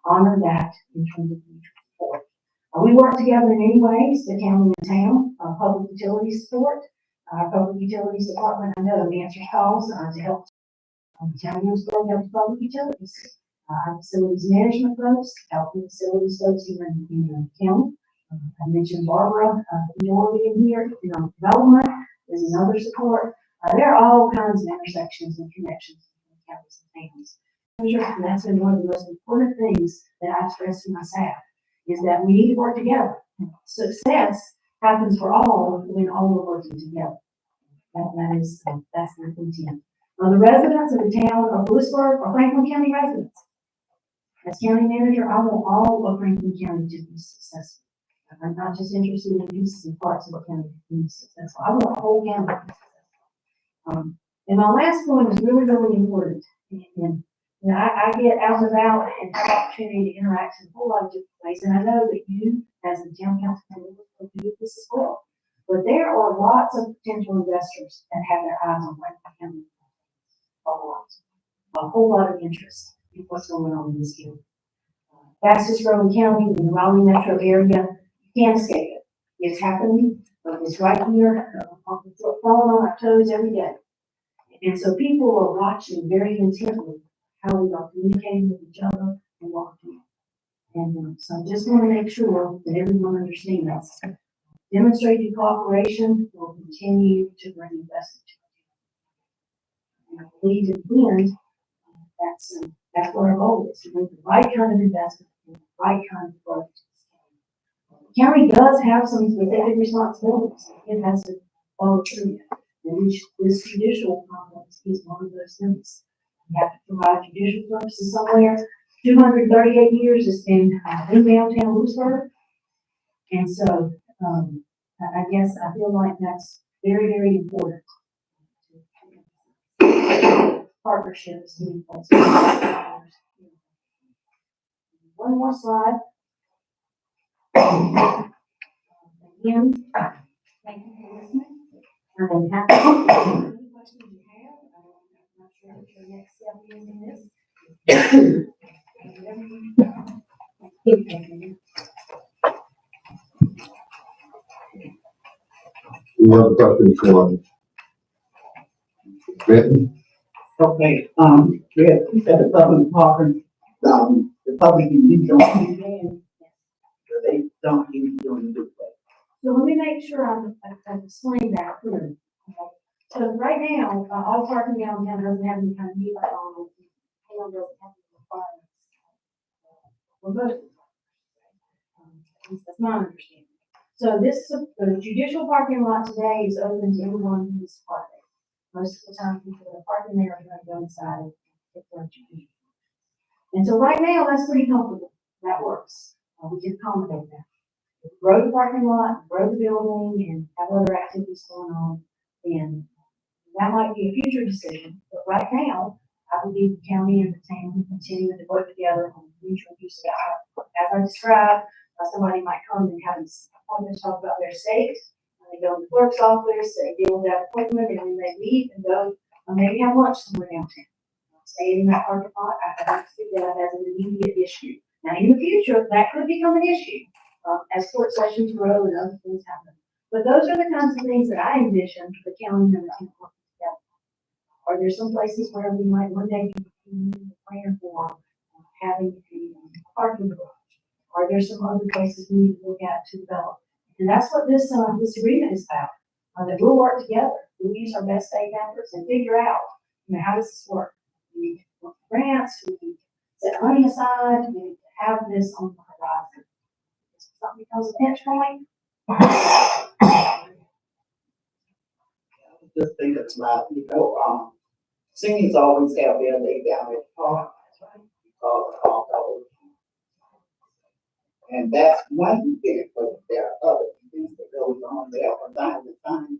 honor that in terms of mutual support. We work together in many ways, the county and town, public utilities support. Our public utilities department, I know, answers calls to help the town Williamsburg help public utilities. Our facilities management folks, help the facilities folks here in the county. I mentioned Barbara, Dory in here, development is another support. There are all kinds of intersections and connections between counties and towns. And that's been one of the most important things that I've stressed to my staff, is that we need to work together. Success happens for all when all are working together. That's the intent. The residents of the town of Lewisburg are Franklin County residents. As county manager, I want all of Franklin County to be successful. I'm not just interested in pieces and parts of the county to be successful. I want the whole county to be successful. And my last point is really, really important. And I get out and about and have opportunity to interact in a whole lot of different ways. And I know that you, as the town council, will do this as well. But there are lots of potential investors that have their eyes on Franklin County. A whole lot of interest in what's going on in this county. Fastest growing county in the Raleigh metro area. You can't escape it. It's happening. It's right here, falling on our toes every day. And so people are watching very intently how we are communicating with each other and what we're doing. And so I just want to make sure that everyone understands demonstrated cooperation will continue to bring investment to the and I believe in the end, that's what our goal is, to bring the right kind of investment and the right kind of growth. The county does have some specific responsibilities. It has to follow through that. And this judicial complex is one of those things. We have to provide judicial services somewhere. 238 years it's been in downtown Lewisburg. And so I guess I feel like that's very, very important. Partnerships in place. One more slide. Again, thank you for listening. I'm happy to answer any questions you have. I'm not sure what your next step is in this. We have a question for Brittany. Okay, we have two set of public parking, the public can use on weekends, but they don't use during the weekday. So let me make sure I've explained that clearly. Okay. So right now, all parking downtown doesn't have any kind of meter on it. Doesn't have any requirements. Well, most of the that's my understanding. So the judicial parking lot today is open to anyone who is parking. Most of the time, people that are parking there are going to go inside and get their judicial. And so right now, that's pretty comfortable. That works. We can accommodate that. Grow the parking lot, grow the building, and have other activities going on. And that might be a future decision. But right now, I believe the county and the town continue to work together on mutual use of that. As I described, somebody might come and have an appointment to talk about their state. They go to the clerk's office, they deal with that appointment, and then they leave and go maybe have lunch somewhere downtown. Stay in that parking lot. I don't see that as an immediate issue. Now, in the future, that could become an issue as court sessions grow and other things happen. But those are the kinds of things that I envision for the county and the town working together. Are there some places where we might one day be planning for having a parking garage? Are there some other places we need to look at to develop? And that's what this agreement is about. That we'll work together. We'll use our best state efforts and figure out, how does this work? We need to look for grants. We need to set money aside. We need to have this on the horizon. If something becomes a pinch point. Just think about, seniors always have their day down at the park. Because of all. And that's one thing, but there are other things that goes on there from time to time.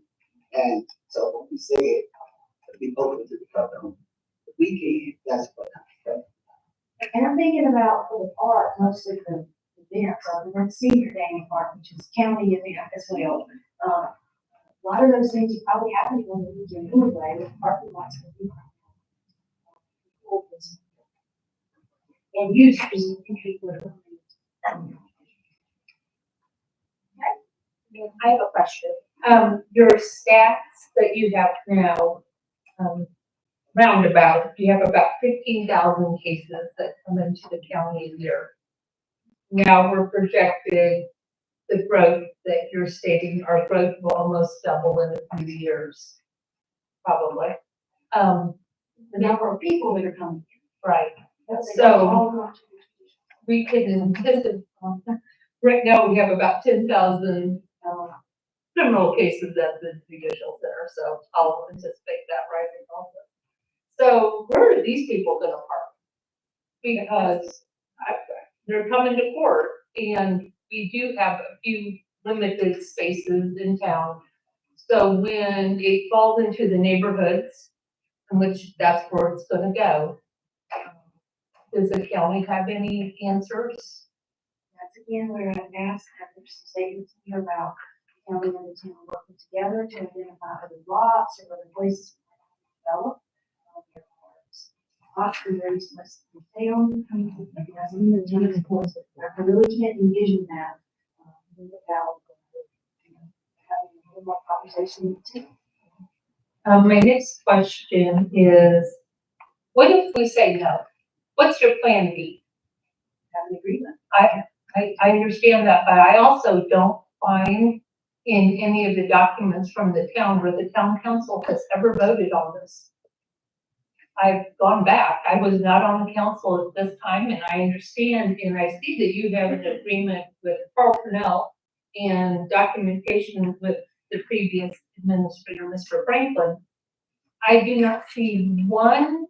And so when we said to be open to the public on the weekend, that's what I'm saying. And I'm thinking about for the park, mostly the events. We went to Senior Day in the Park, which is county event as well. A lot of those things are probably happening on the weekend anyway, with parking lots for people. and used to compete with them. I have a question. Your stats that you have now, roundabout, you have about 15,000 cases that come into the county a year. Now we're projected the growth that you're stating, our growth will almost double in a few years, probably. The number of people that are coming. Right. That's So- all not- We can anticipate, right now we have about 10,000 criminal cases at the judicial center, so I'll anticipate that rising also. So where are these people gonna park? Because they're coming to court and we do have a few limited spaces in town. So when it falls into the neighborhoods, in which that's where it's gonna go, does the county have any answers? That's again where I've asked, there's some statements here about county and the town working together to identify other lots or other places to develop. Option raised must be town, as in the town reports, I really can't envision that without having a little more conversation with the team. My next question is, what if we say no? What's your plan B? Have an agreement. I understand that, but I also don't find in any of the documents from the town where the town council has ever voted on this. I've gone back. I was not on the council at this time, and I understand, and I see that you have an agreement with Carl Purnell and documentation with the previous administrator, Mr. Franklin. I do not see one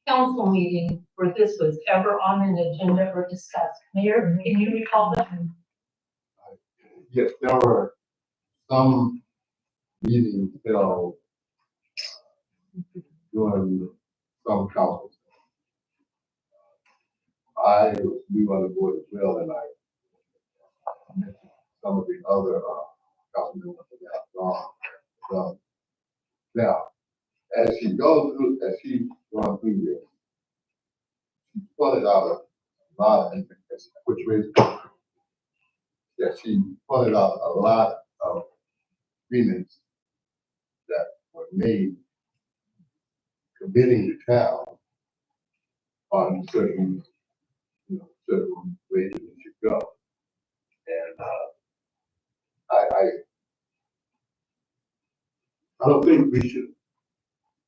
council meeting where this was ever on an agenda or discussed. Mayor, can you recall that? Yes, there were some meetings held during some councils. I was new on the board as well, and I mentioned some of the other council members that have gone. So, now, as she gone through this, she pointed out a lot of information, which raised, that she pointed out a lot of agreements that were made committing the town on certain, certain ways that it should go. And I don't think we should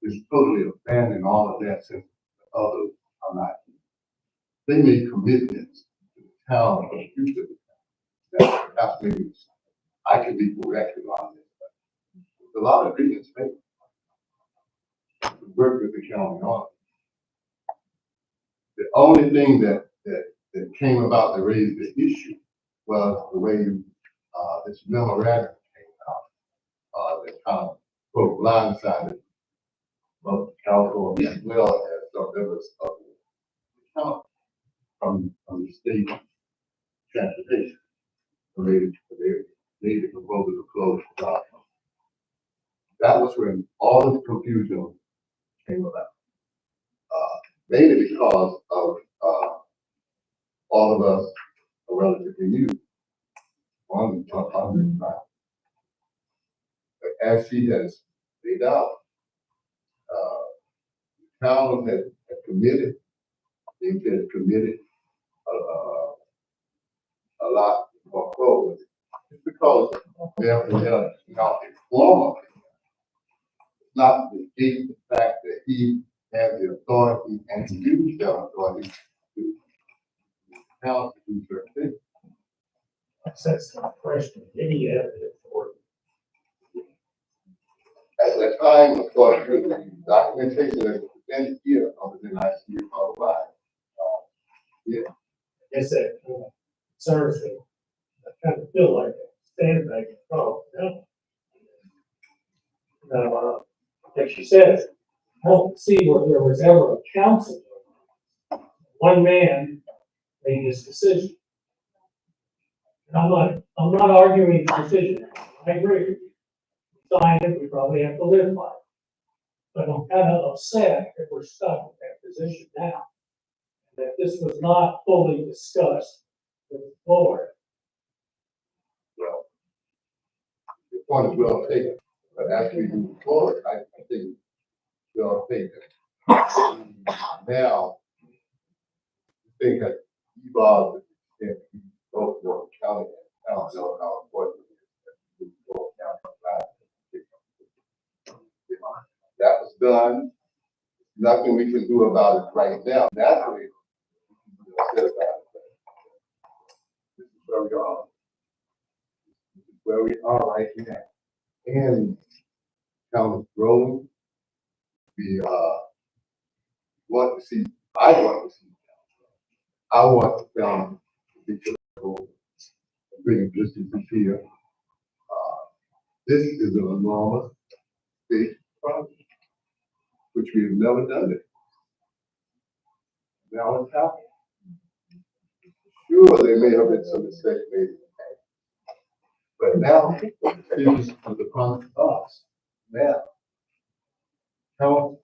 just totally abandon all of that since the others are not. They made commitments to the town for the future of the town. That perhaps maybe I could be corrected on this, but there's a lot of agreements made to work with the county on. The only thing that came about to raise the issue was the way this memorandum came out. That kind of broke blindsided both the council as well as some members of the county from the state transportation related to their the proposal to close the dock. That was when all of the confusion came about. Mainly because of all of us are relatively new on this side. But as she has laid out, the town had committed, they had committed a lot more forward. It's because they're not informed, not the fact that he has the authority and to use that authority to help do certain things. That's not a question. Any evidence for At the time, of course, the documentation that was presented here, other than I see it otherwise. guess that concerns me. I kind of feel like a sandbag in front of them. Like she says, I don't see where there was ever a council. One man made this decision. And I'm not arguing the decision. I agree. We signed it, we probably have to live by it. But I'm kind of upset that we're stuck with that position now. that this was not fully discussed with the board. Well, the point is well taken, but as we move forward, I think well taken. Now, I think that evolved, if we both work county, I don't know how important it is that we both county. That was done. Nothing we can do about it right now. Naturally, we can do about it. This is where we are. This is where we are right now. And county growing. We want to see. I want to see. I want the county to be careful, bring consistency here. This is an enormous, big project, which we have never done it. Now it's happening. Sure, there may have been some mistakes made, but now this is upon us. Now, how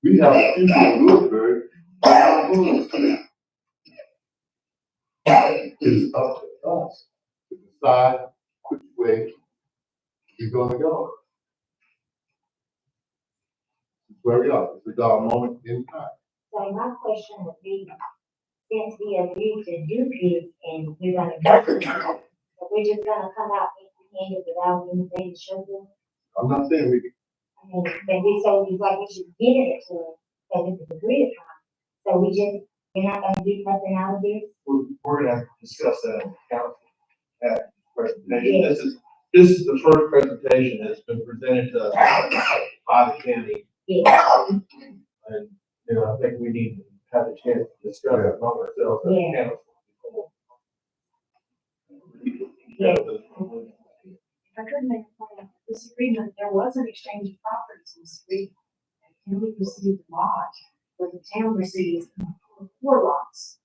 we have a future in Lewisburg. It's up to us to decide which way we're gonna go. This is where we are. This is our moment in time. So my question would be, since we agreed to do this and we're gonna do this, so we're just gonna come out empty-handed without anything to show them? I'm not saying we, I mean, maybe so it's like we should give it to them, because it's agreed upon. So we're not gonna do nothing out of this? We're gonna have to discuss that in council at presentation. This is the first presentation that's been presented to us by the county. Yeah. And, you know, I think we need to have a chance to discuss it among ourselves as a council. Yeah. If I could make a point of this agreement, there was an exchange of properties in this agreement. And we received a lot, but the town received 4 lots.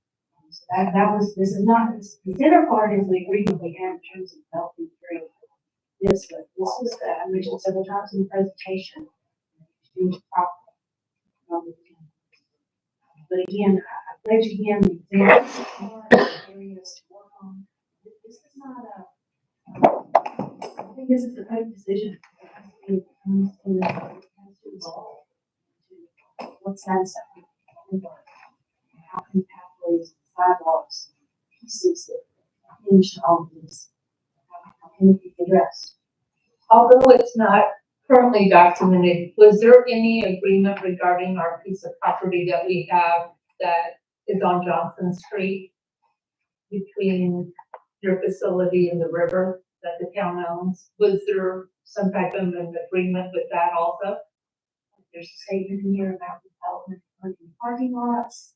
So that was, this is not, the dinner part is the agreement we have in terms of developing through this, but this was, I mentioned several times in the presentation, exchange of property. But again, I pledge again, the examples, areas to work on. This is not I think this is a good decision. It comes to resolve. What's that stuff? How can pathways, sidewalks, pieces that hinge all of this? How can it be addressed? Although it's not currently documented, was there any agreement regarding our piece of property that we have that is on Johnson Street between your facility and the river that the town owns? Was there some type of an agreement with that also? There's a statement in here about development of parking lots.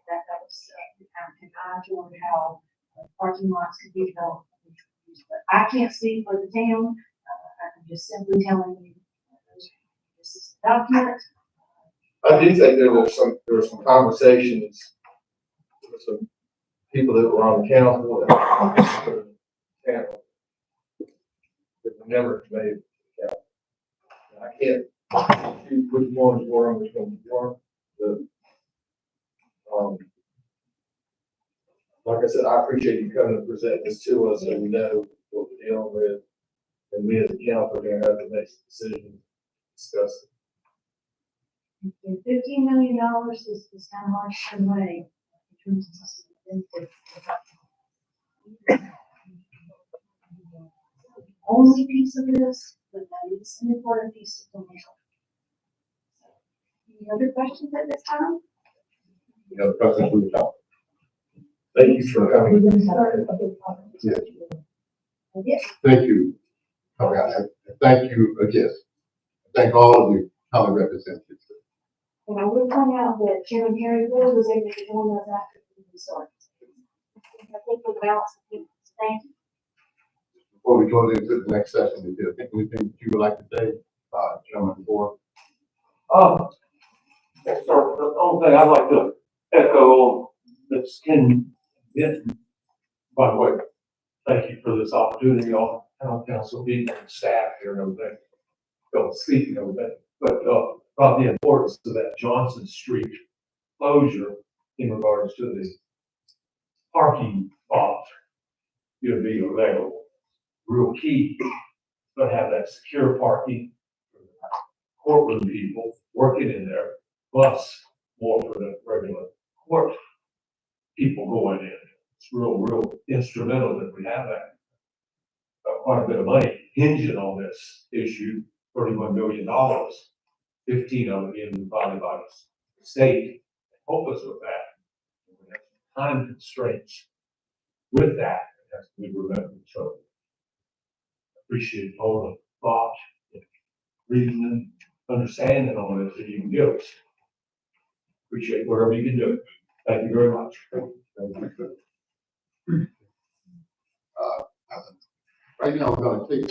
That was, and I told how parking lots could be developed. But I can't speak for the town. I'm just simply telling you, this is the document. I do think there were some conversations with some people that were on the council and that were never made. I can't choose which ones were on which ones weren't. Like I said, I appreciate you coming and presenting this to us so we know what we're dealing with. And we as a council are gonna have to make some decisions, discuss it. And $15 million is kind of hard to come away in terms of only piece of this, but that is an important piece of the meal. Any other questions at this time? you know, the president from the top. Thank you for coming. We're going to start a big problem. Yes. Yes. Thank you. Okay, thank you again. Thank all of you county representatives. And I will point out that Chairman Harry Ford was able to join us after the start. I think we're balancing things. Thank you. Before we go into the next session, is there anything that you would like to say, Chairman Ford? So the only thing I'd like to echo that's in it, by the way, thank you for this opportunity, all town council people and staff here and everything. Don't speak and everything, but about the importance of that Johnson Street closure in regards to the parking spot. It'll be a real key, to have that secure parking for the courtroom people working in there, plus more for the regular court people going in. It's real instrumental that we have that. Quite a bit of money hinging on this issue, $31 million, 15 of it being provided by the state. Help us with that. We have some time constraints with that, it has to be remembered. So appreciate all the thought, reasoning, understanding on this that you can give us. Appreciate whatever you can do. Thank you very much. Right now, we're gonna take,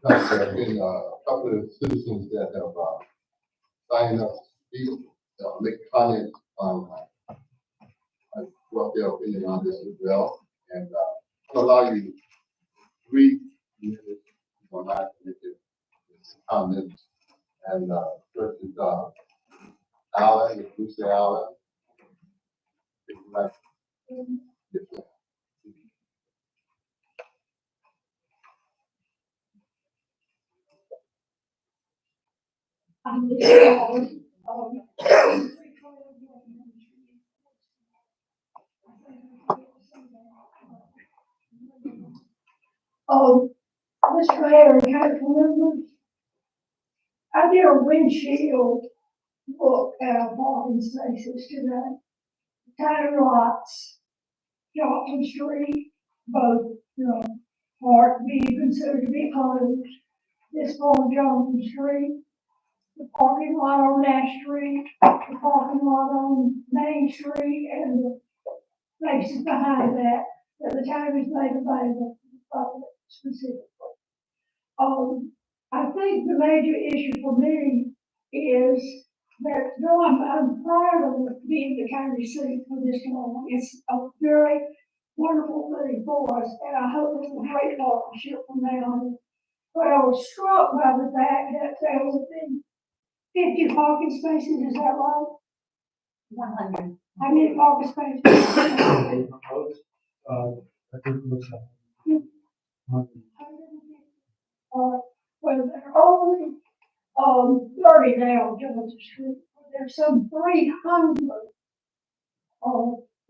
because there have been a couple of citizens that have, signed up to speak, make comments on, what their opinion on this as well. And, I'll allow you 3 minutes or not to make it comments. And, first is, Alan, if you say Alan. If you like. Yes, sir. Mr. Mayor and council members, I did a windshield look at our parking spaces today. Tiny lots, Johnson Street, both, part being considered to be closed. This on Johnson Street, the parking lot on Nash Street, the parking lot on Main Street, and the places behind that the town is made available to the public specifically. I think the major issue for me is that, though I'm proud of being the county seat for this long, it's a very wonderful thing for us, and I hope it's a great partnership from now on. But I was struck by the fact that there was been 50 parking spaces, is that right? 100. How many parking spaces? I think it was, Well, there are only, 30 now, Johnson Street. There's some 300,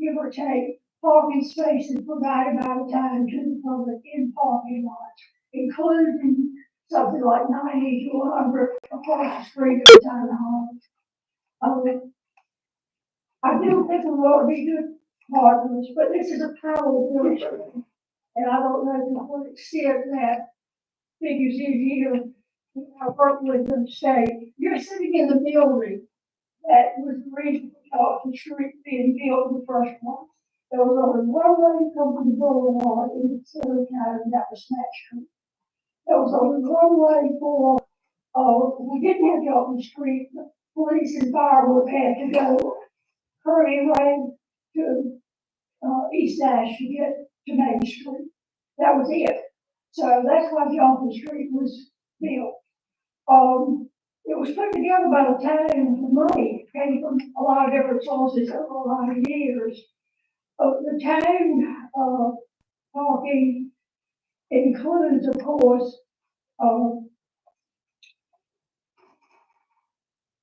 give or take, parking spaces provided by the town to the public in parking lots, including something like 90 to 100 across the street of the town hall. I do think we ought to be good partners, but this is a powerful issue. And I don't know to what extent that figures in here. I work with the state. You're sitting in the building that was the reason for the street being built the first one. There was only one way to come from the boulevard in the center county, and that was Smack Street. There was only one way for, we didn't have Dalton Street, the police and fire would have had to go Curry Way to, East Nash to get to Main Street. That was it. So that's why Johnson Street was built. It was put together by the town. The money came from a lot of different sources over a lot of years. The town, parking includes, of course,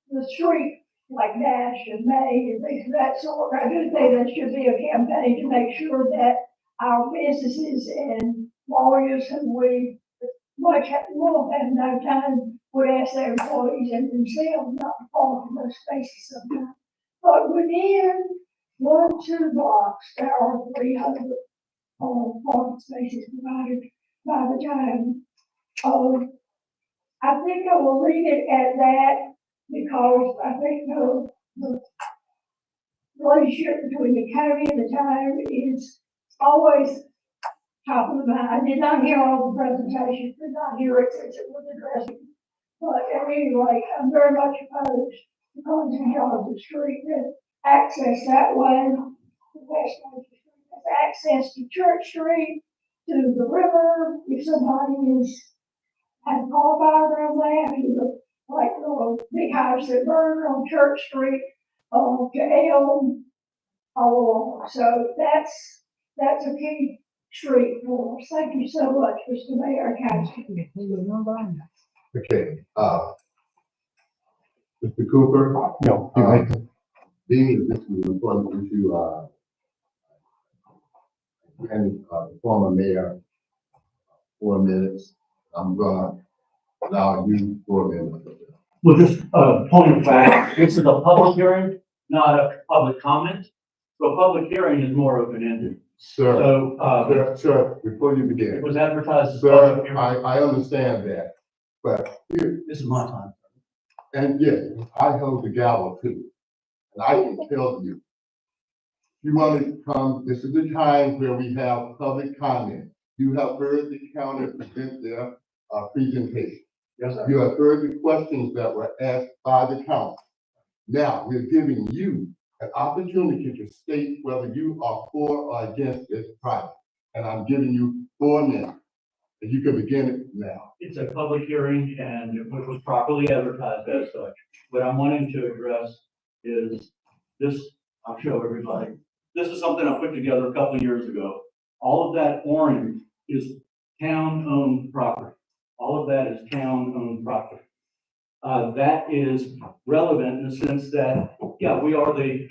the street like Nash and May and things of that sort. I do think there should be a campaign to make sure that our businesses and lawyers who we much more have no time would ask their employees and themselves not to park in those spaces sometimes. But within 1-2 blocks, there are 300 parking spaces provided by the town. I think I will leave it at that because I think the relationship between the county and the town is always top of the mind. I did not hear all the presentations, did not hear it since it was addressed. But at any rate, I'm very much opposed to closing Johnson Street and access that way. West Johnson Street has access to Church Street, to the river. If somebody has car fire around there, to the like the big house that burned on Church Street, to Elm. So that's a key street for us. Thank you so much, Mr. Mayor and Council. Okay, Mr. Cooper? No. Being this is important to, and, the former mayor, 4 minutes, I'm gonna allow you 4 minutes. Well, just a point of fact, this is a public hearing, not a public comment. So a public hearing is more open-ended. Sir, So, sir, before you it begin, was advertised as a public sir, hearing. I understand that, but here, This is my time. and yes, I hold the gavel too. And I can tell you, you want to come, this is the time where we have public comment. You have heard the county present their, presentation. Yes, sir. You have heard the questions that were asked by the council. Now, we're giving you an opportunity to state whether you are for or against this project. And I'm giving you 4 minutes, and you can begin it now. It's a public hearing and it was properly advertised as such. What I'm wanting to address is this, I'll show everybody. This is something I put together a couple of years ago. All of that orange is town-owned property. All of that is town-owned property. That is relevant in the sense that, yeah, we are the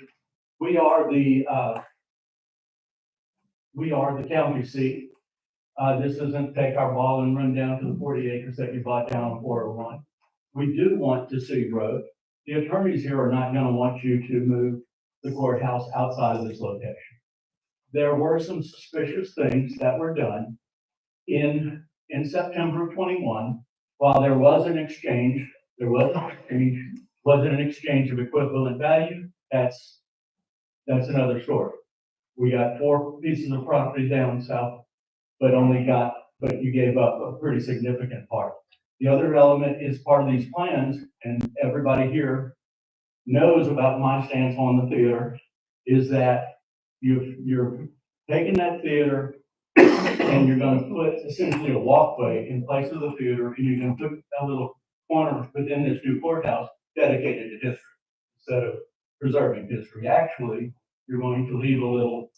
county seat. This isn't take our ball and run down to the 40 acres that you bought down on 401. We do want to see growth. The attorneys here are not gonna want you to move the courthouse outside of this location. There were some suspicious things that were done in September of 21. While there was an exchange, wasn't an exchange of equivalent value. That's another story. We got 4 pieces of property down south, but you gave up a pretty significant part. The other element is part of these plans, and everybody here knows about my stance on the theater, is that you're taking that theater and you're gonna put essentially a walkway in place of the theater, and you're gonna put a little corner within this new courthouse dedicated to history, instead of preserving history. Actually, you're going to leave a little,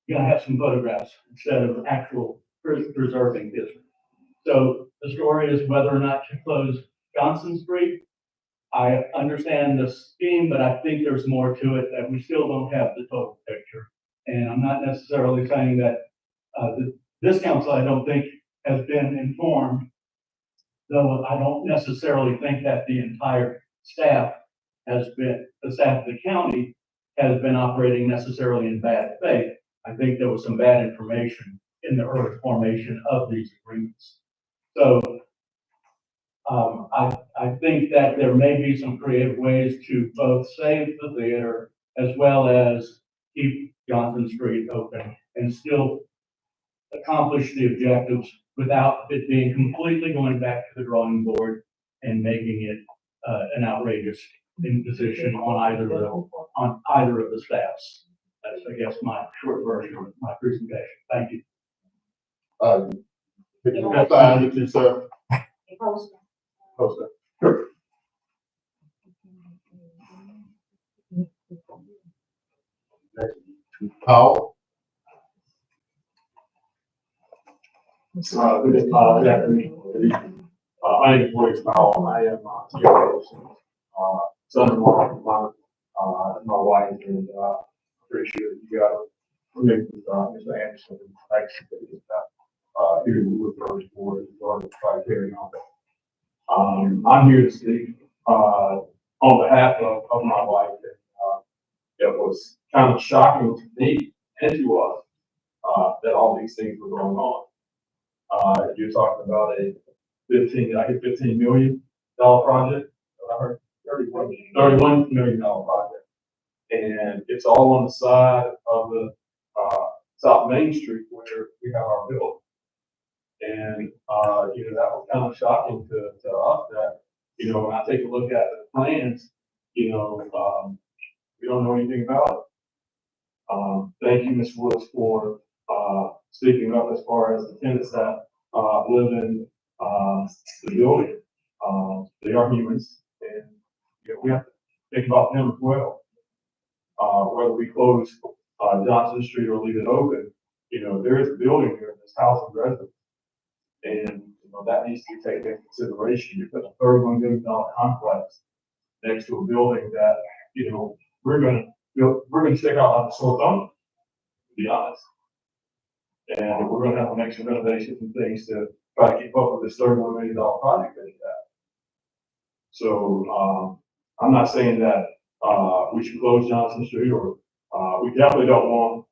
you're gonna have some photographs instead of actual preserving history. So the story is whether or not to close Johnson Street. I understand the scheme, but I think there's more to it, that we still don't have the total picture. And I'm not necessarily saying that, this council, I don't think, has been informed, though I don't necessarily think that the entire staff the staff of the county has been operating necessarily in bad faith. I think there was some bad information in the early formation of these agreements. So, I think that there may be some creative ways to both save the theater as well as keep Johnson Street open and still accomplish the objectives without it being completely going back to the drawing board and making it an outrageous imposition on either of the staffs. That's, I guess, my short version of my presentation. Thank you. Could you sign with you, sir? Opposed? Oh, sir. Sure. Powell? Good afternoon. My name is Roy Powell. I am son-in-law of my wife, and pretty sure you got familiar with Mr. Anderson. Here with first board regarding the criteria on that. I'm here to speak on behalf of my wife. And, it was kind of shocking to me, and to us, that all these things were going on. You're talking about a $15 million project. I heard $31 million project. And it's all on the side of the, South Main Street where we have our building. And, that was kind of shocking to us that, when I take a look at the plans, we don't know anything about it. Thank you, Ms. Woods, for, speaking up as far as the tenants that live in the building. They are humans, and, you know, we have to think about them as well. Whether we close, Johnson Street or leave it open, you know, there is a building here that's housing residents. And, you know, that needs to be taken into consideration. You put a $31 million complex next to a building that, you know, we're gonna stick out on the sore thumb, to be honest. And we're gonna have to make some renovations and things to try to keep up with this $31 million project that you have. So, I'm not saying that, we should close Johnson Street, or, we definitely don't want,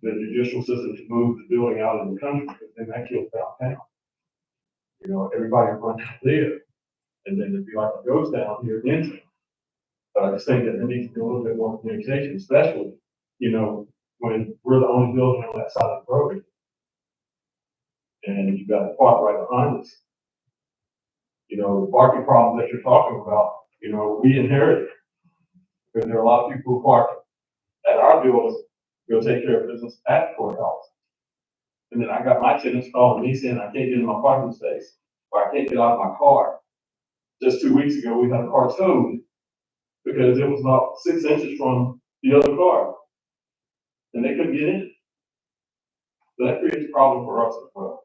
the judicial system to move the building out in the country, because then that kills downtown. You know, everybody runs there, and then it'd be like it goes down here again. But I just think that there needs to be a little bit more communication, especially, you know, when we're the only building on that side of the road. And you've got the park right behind us. You know, the parking problems that you're talking about, you know, we inherited. Because there are a lot of people who park at our building, go take care of business at the courthouse. And then I got my tenants calling me saying I can't get in my parking space, or I can't get out of my car. Just 2 weeks ago, we had a car towed because it was about 6 inches from the other car. And they couldn't get in. So that creates a problem for us as well.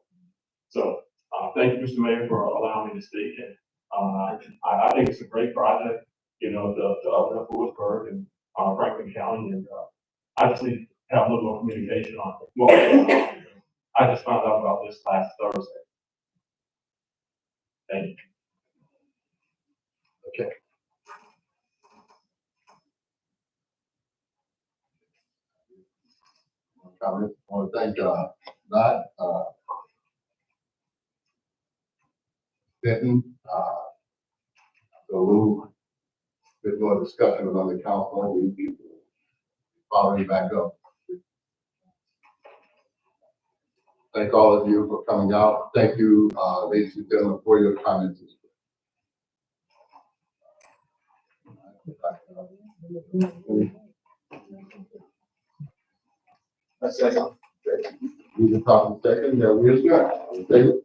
So, thank you, Mr. Mayor, for allowing me to speak. And, I think it's a great project, you know, to open up Lewisburg and, Franklin County. And, I just need to have a little more communication on it. Well, I just found out about this last Thursday. Thank you. Okay. Comments? I want to thank, Benton, so we'll, bit more discussion on the council, we following back up. Thank all of you for coming out. Thank you, ladies and gentlemen, for your comments. That's it. We can talk in a second, yeah, we're good. Thank you.